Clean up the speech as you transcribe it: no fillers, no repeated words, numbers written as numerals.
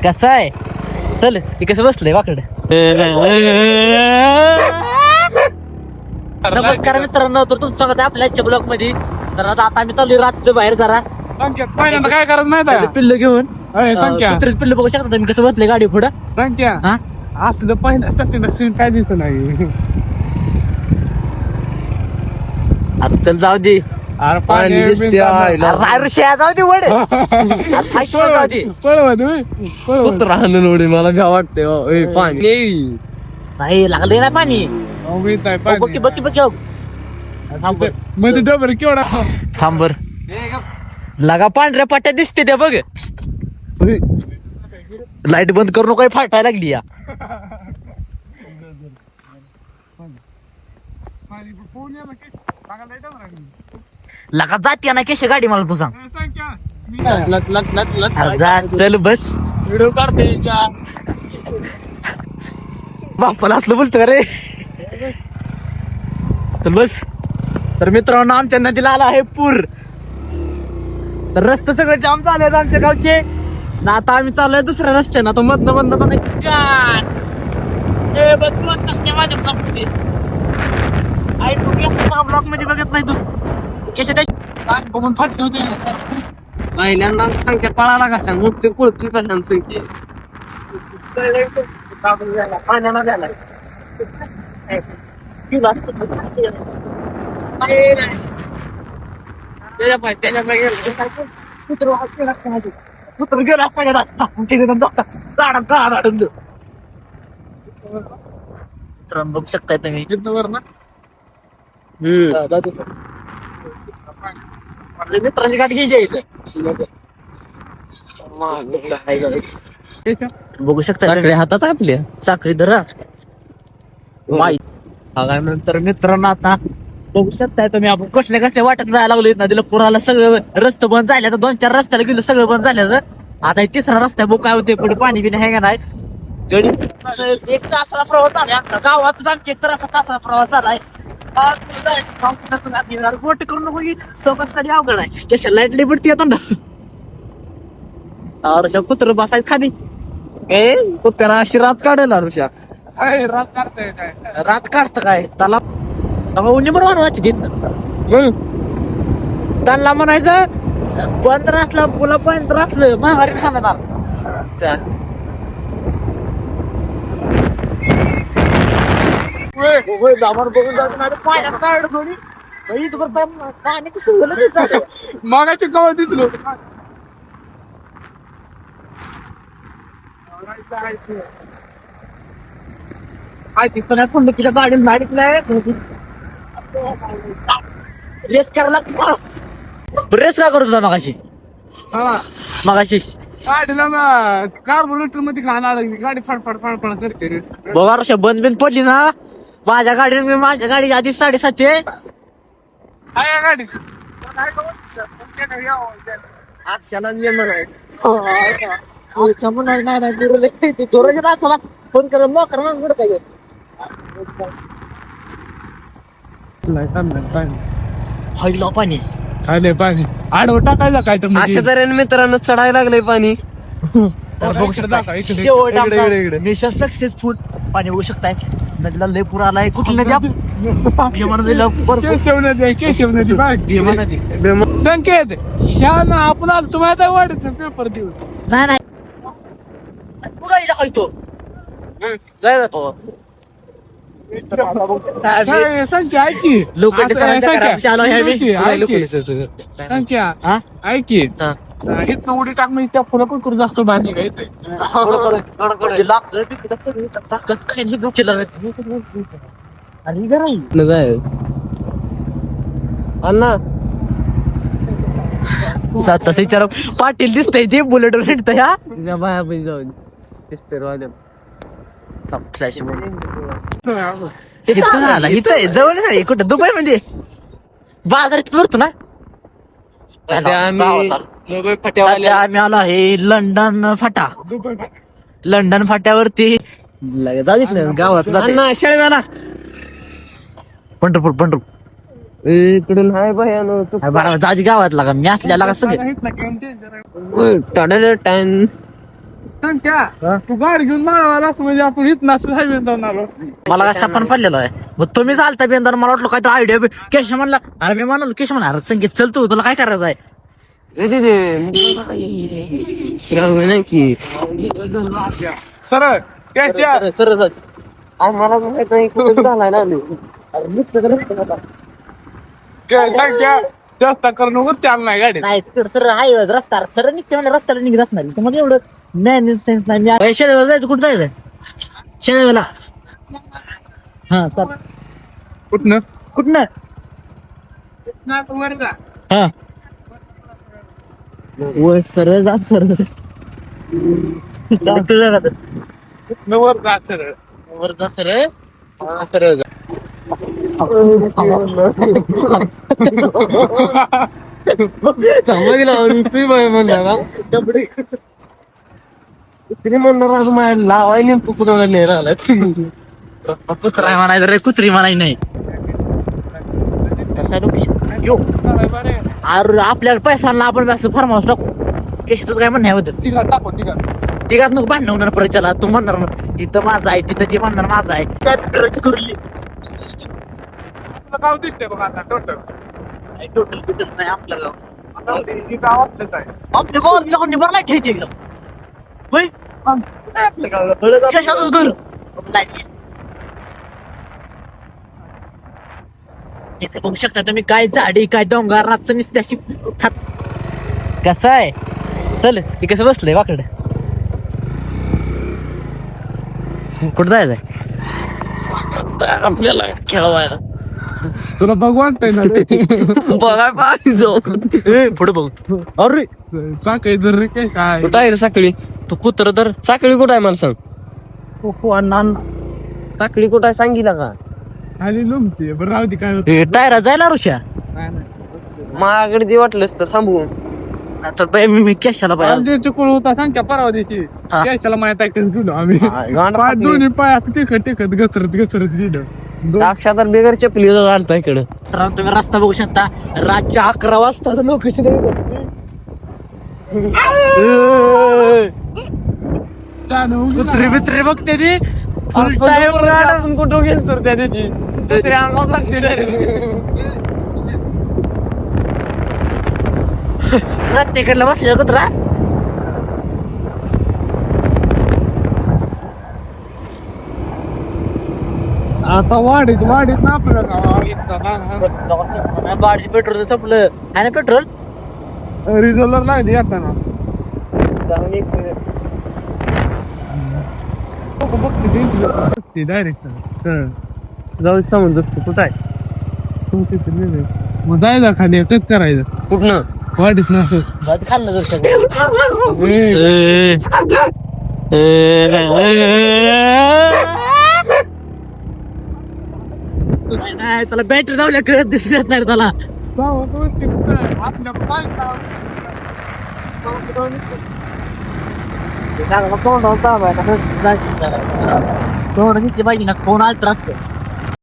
कसं आहे चल हे कसं बसलंय वाकड. नमस्कार मित्रांनो, तर तुमचं स्वागत आहे आपल्या आजच्या ब्लॉग मध्ये. तर आता आम्ही चालू रातचं बाहेर जरा संख्या पहिल्यांदा काय करत माहित आहे पिल्ल घेऊन. संख्या पिल्ल बघू शकता तुम्ही कसं बसले गाडी पुढं. संख्या हा असलं पहिल्या सीन काय दिसत नाही. आता चल जाऊ दे. अरे पाणी दिसते ऋषा जाऊ दे वड जाऊ दे. पळवत राहणं नोडी मला भ्या वाटते पाणी नाही लागले ना पाणी. पाणी बघ बघ मध्ये डबर केवढा थांबर लगा पांढऱ्या पाट्या दिसते त्या बघ. लाईट बंद करू नको फाटायला लागली या. लगा जाते ना केश गाडी मला तू सांग. अरे जा चल बस. व्हिडिओ काढते बापाला असलं बोलतो का रे. तर बस. तर मित्रांनो आमच्या नदीला आला आहे पूर. तर रस्ते सगळे जाम झाले आहेत आमच्या गावचे ना. आता आम्ही चाललोय दुसऱ्या रस्त्यानं. आता मधनं ब्लॉक मध्ये बघत नाही तू बघून फाटते होते. पहिल्यांदा संख्या पळाला कसा मग ते कुळती कशा संख्या पाण्याला झाला कुत्र गेला बघू शकताय तुम्ही. मित्रांची गाठ घ्यायची बघू शकता हातात आपल्या साखळी धरा नंतर मित्रांनो आता बघू शकताय तुम्ही. आपण कसल्या कसल्या वाटत जायला लागलो नदीला पुराला. सगळं रस्ते बंद झाले. तर 2-4 रस्त्याला गेलो सगळं बंद झालं. आता 3रा रस्ता बघू काय होते पुढे पाणी बिणी आहे का नाही. 1 तासाला प्रवास झालाय आमचा गावातच. आमच्या 1 तासाला प्रवास झालाय. गोट करू नको की समजसाठी अवघड आहे. कशा लाईटली पडती येतो ना. कुत्र बसायचं खाली कुत्र्याला अशी रात काढेल ऋषा. रात काढताय काय रात काढतं काय त्याला उन्ही बरोबर वाची देत ना. त्यांना म्हणायचं बंद राहलं पुला बंद राहलं महागारी खाणार. पाणी कसं मागाचे कवा दिसलो. तिच्या गाडी मारित नाही. रेस करायला लागते. रेस का करत होता मगाशी गाडीला कार्बोरेटर मध्ये घाला लागली. गाडी फडफड करते रे. बघा ऋषा बंद बिंद पडली ना माझ्या गाडी आधी 7:30 आहे. गाडी फोन कर पाणी काय नाही पाणी आडवं टाकायला काय तर अशा तऱ्हेने मित्रांनो चढायला लागलंय पाणी. बघू शकता मिशन सक्सेसफुल. पाणी बघू शकताय नदीला लय पूर आलाय. कुठली नदी केशव नदी संकेत शान आपण आलो तुम्हाला वाटत पेपर देऊ नाही खायचो जाय जातो. संख्या ऐकी संख्या ऐकी इथनं उडी टाक मग त्या फुलं पण करू जास्त बांधली काय अण्णा तसे विचार पाटील दिसतंय ते बुलेट हिंडत ह्या बाया पण जाऊन दिसतंय फ्लॅश इथं जवळ नाही कुठं दुबई मध्ये बाजारात भरतो ना. आम्ही आलो आहे लंडन फाटा. लंडन फाट्यावरती गावात शाळेला पंढरपूर इकडून हाय भयानो जाजी गावात लागा मी असल्या लागा सगळे. संख्या तू गाडी घेऊन माळावाला म्हणजे आपण इथं असं हायवे जाऊन आलो. मला काय सपन पडलेलं आहे मग तुम्ही चालता बेंदर मला वाटलं काय तर आयडिया केश म्हणला अरे मी म्हणालो केश म्हणा अरे संगीत चल तू तुला काय करायचं आहे नाही की सरळ कॅशियर सर मला माहित नाही कुठं झालाय ना संख्या जास्त करू नको चाल नाही गाडी. नाही तिकडे सर हायवे रस्ता सर निघते म्हणजे रस्त्याला निघत असणार तुम्हाला एवढं मॅन सेन्स नाही मी शेळेला जायचं कुठं जायचं शेळेला हा चल कुठनं कुठनं वर जा. हा वर सरळ जात सरळ कुठनं वर जा सरळ. वर जा सरळ सरळ जा. समजला तुम्ही म्हणला ना तुम्ही म्हणणार आज माझ्या लावाय नेमकं कुणाला नाही आला कुत्रा म्हणायचं रे कुत्री म्हणाय नाही अरे आपल्याला पैसा आणला आपण असं फार्म टाकू केशतच काय म्हणण्या होतं तिघा टाको तिघा. तिघात नको भांडण होणार परत चला तू म्हणणार ना, इथं माझा आहे तिथं ती म्हणणार माझा आहे काय फिरायची करली तुला गाव दिसते बघ आता टोटल. टोटल बिटल नाही आपलं गाव ही गावातलंच आहे. आपल्या गावात लोकांनी बरं नाही ठेवते एकदम होय काय आपलं गाव केशातच घर इथे बघू शकता तुम्ही काय झाडी काय डोंगर रातचं नुसते अशी कसं आहे चल ते कसं बसलंय वाकड कुठं जायचंय आपल्याला खेळवायला तुला बघ वाटतंय ना रे. बघाय पाहिजे जाऊ पुढे बघ अरे काय जर रे काय कुठं आहे रे साखळी तू कुत्र तर साखळी कुठं आहे मला सांग अण्णा साखळी कुठं आहे सांगितलं का आणि लुमते बरं राहू दे काय होतं. टायरा जायला ऋषा नाही, नाही. माझ्याकडे दे वाटलंच तर थांबवून तर बाई मी कशाला बाई आमच्या कोण होता सांग परवा दिवशी हा. कॅशाला माहिती ऐकून गेलो आम्ही गांड पाय फाटली. दोन्ही पाय असं टेकत टेकत घसरत घसरत गेलो. द्राक्षा तर बेगर चपली आणता इकडं तर तुम्ही रस्ता बघू शकता रातच्या 11 वाजता लोक कुत्री बित्री बघते ती फुल टाइम आपण कुठं गेलो तर त्या दिवशी तरी अंगावर लागते रस्त्याकडला बसलेला कुत्रा आता वाढीत ना आपलं गाव बाडीची पेट्रोल संपलं आहे ना पेट्रोल रिझर्व्हर लागली येताना डायरेक्ट जाऊ समज कुठं आहे मग जायचं खाली कच करायचं कुठनं वाढीत ना असं खाल्लं जर नाही त्याला बॅटरी लावल्या कळत दिसत नाही त्याला आपल्या पाय तोंड दिसली पाहिजे ना कोण आलं त्रासचं